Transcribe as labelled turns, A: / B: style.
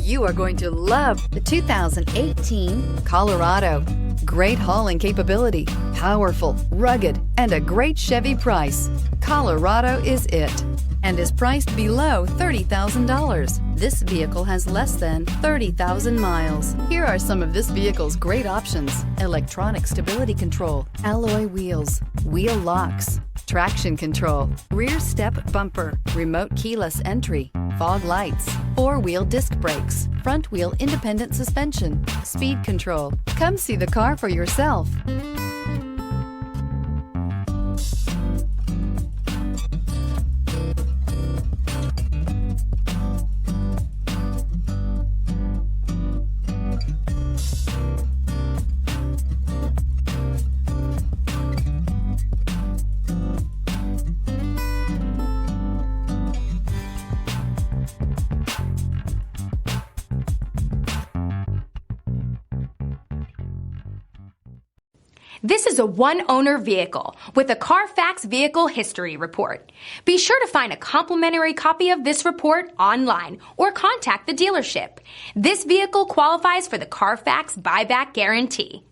A: You are going to love the 2018 Colorado. Great hauling capability, powerful, rugged, and a great Chevy price. Colorado is it, and is priced below $30,000. This vehicle has less than 30,000 miles. Here are some of this vehicle's great options: electronic stability control, alloy wheels, wheel locks, traction control, rear step bumper, remote keyless entry, fog lights, four-wheel disc brakes, front-wheel independent suspension, speed control. Come see the car for yourself.
B: This is a one-owner vehicle with a Carfax Vehicle History Report. Be sure to find a complimentary copy of this report online or contact the dealership. This vehicle qualifies for the Carfax Buyback Guarantee.